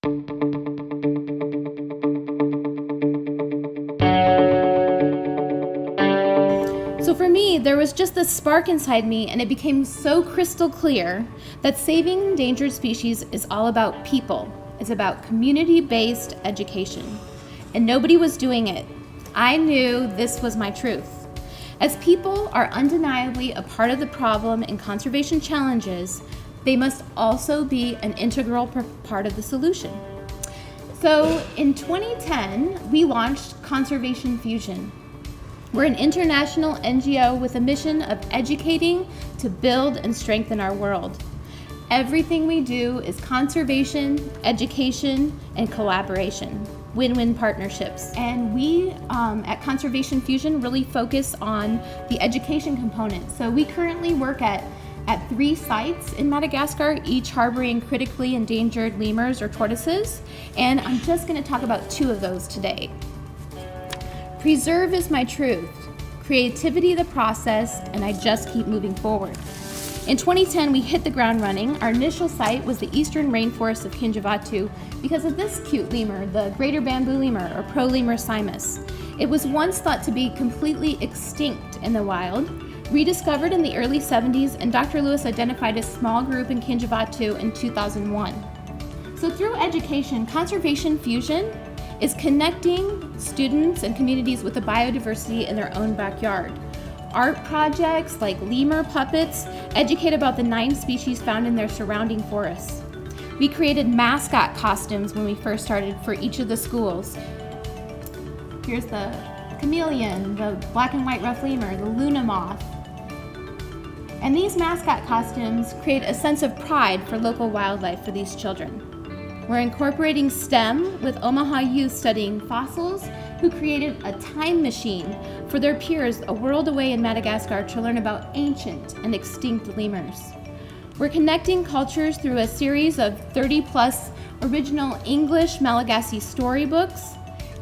So for me, there was just this spark inside me, and it became so crystal clear that saving endangered species is all about people. It's about community-based education. And nobody was doing it. I knew this was my truth. As people are undeniably a part of the problem in conservation challenges, they must also be an integral part of the solution. So in 2010, we launched Conservation Fusion. We're an international NGO with a mission of educating to build and strengthen our world. Everything we do is conservation, education, and collaboration, win-win partnerships. And we at Conservation Fusion really focus on the education component. So we currently work at 3 sites in Madagascar, each harboring critically endangered lemurs or tortoises. And I'm just going to talk about 2 of those today. Preserve is my truth, creativity the process, and I just keep moving forward. In 2010, we hit the ground running. Our initial site was the eastern rainforest of Kinjavatu because of this cute lemur, the greater bamboo lemur, or Prolemur simus. It was once thought to be completely extinct in the wild, rediscovered in the early 70s, and Dr. Louis identified a small group in Kinjavatu in 2001. So through education, Conservation Fusion is connecting students and communities with the biodiversity in their own backyard. Art projects like lemur puppets educate about the 9 species found in their surrounding forests. We created mascot costumes when we first started for each of the schools. Here's the chameleon, the black and white rough lemur, the Luna moth. And these mascot costumes create a sense of pride for local wildlife for these children. We're incorporating STEM with Omaha youth studying fossils who created a time machine for their peers a world away in Madagascar to learn about ancient and extinct lemurs. We're connecting cultures through a series of 30+ original English Malagasy storybooks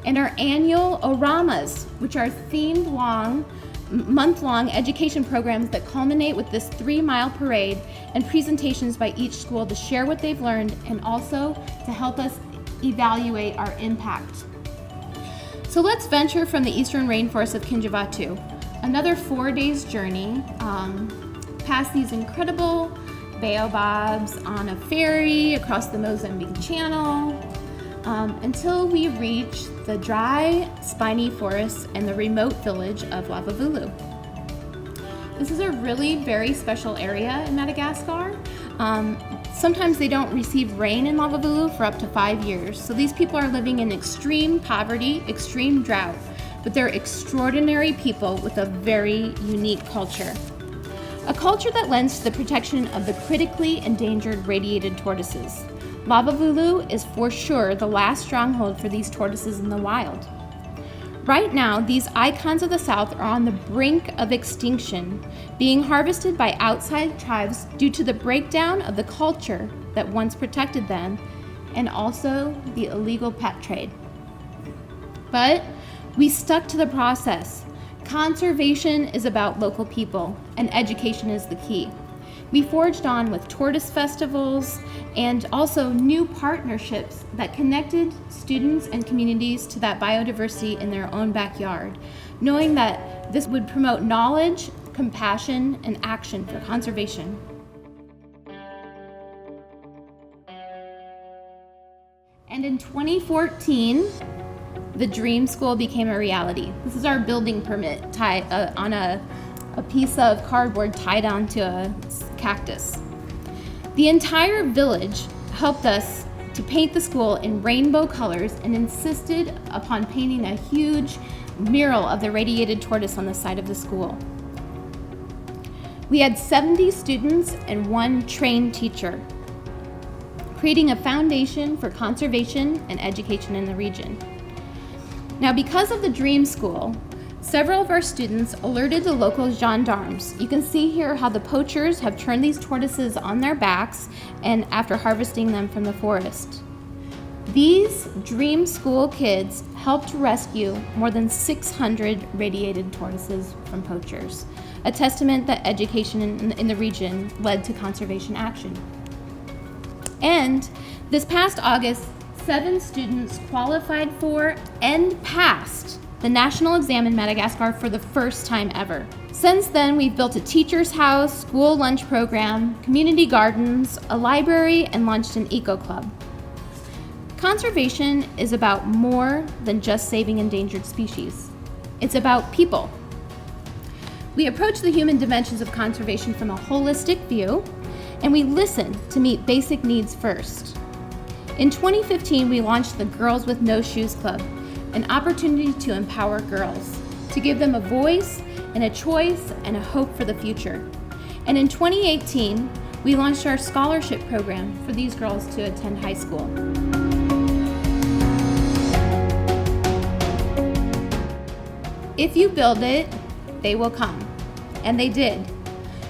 and our annual Oramas, which are themed month-long education programs that culminate with this 3-mile parade and presentations by each school to share what they've learned and also to help us evaluate our impact. So let's venture from the eastern rainforest of Kinjavatu, another 4 days journey past these incredible baobabs on a ferry across the Mozambique Channel until we reach the dry, spiny forests and the remote village of Lavavulu. This is a really very special area in Madagascar. Sometimes they don't receive rain in Lavavulu for up to 5 years. So these people are living in extreme poverty, extreme drought, but they're extraordinary people with a very unique culture. A culture that lends to the protection of the critically endangered radiated tortoises. Lavavulu is for sure the last stronghold for these tortoises in the wild. Right now, these icons of the South are on the brink of extinction, being harvested by outside tribes due to the breakdown of the culture that once protected them, and also the illegal pet trade. But we stuck to the process. Conservation is about local people, and education is the key. We forged on with tortoise festivals and also new partnerships that connected students and communities to that biodiversity in their own backyard, knowing that this would promote knowledge, compassion, and action for conservation. And in 2014, the Dream School became a reality. This is our building permit tied on a piece of cardboard tied onto a cactus. The entire village helped us to paint the school in rainbow colors and insisted upon painting a huge mural of the radiated tortoise on the side of the school. We had 70 students and 1 trained teacher, creating a foundation for conservation and education in the region. Now, because of the Dream School, several of our students alerted the local gendarmes. You can see here how the poachers have turned these tortoises on their backs and after harvesting them from the forest. These Dream School kids helped rescue more than 600 radiated tortoises from poachers, a testament that education in the region led to conservation action. And this past August, 7 students qualified for and passed the national exam in Madagascar for the first time ever. Since then, we've built a teacher's house, school lunch program, community gardens, a library, and launched an eco club. Conservation is about more than just saving endangered species. It's about people. We approach the human dimensions of conservation from a holistic view, and we listen to meet basic needs first. In 2015, we launched the Girls with No Shoes Club, an opportunity to empower girls, to give them a voice and a choice and a hope for the future. And in 2018, we launched our scholarship program for these girls to attend high school. If you build it, they will come. And they did.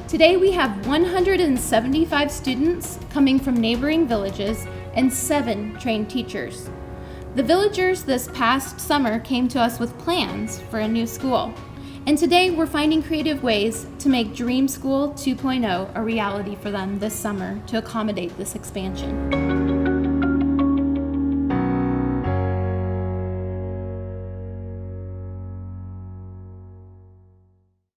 Today we have 175 students coming from neighboring villages and 7 trained teachers. The villagers this past summer came to us with plans for a new school. And today we're finding creative ways to make Dream School 2.0 a reality for them this summer to accommodate this expansion.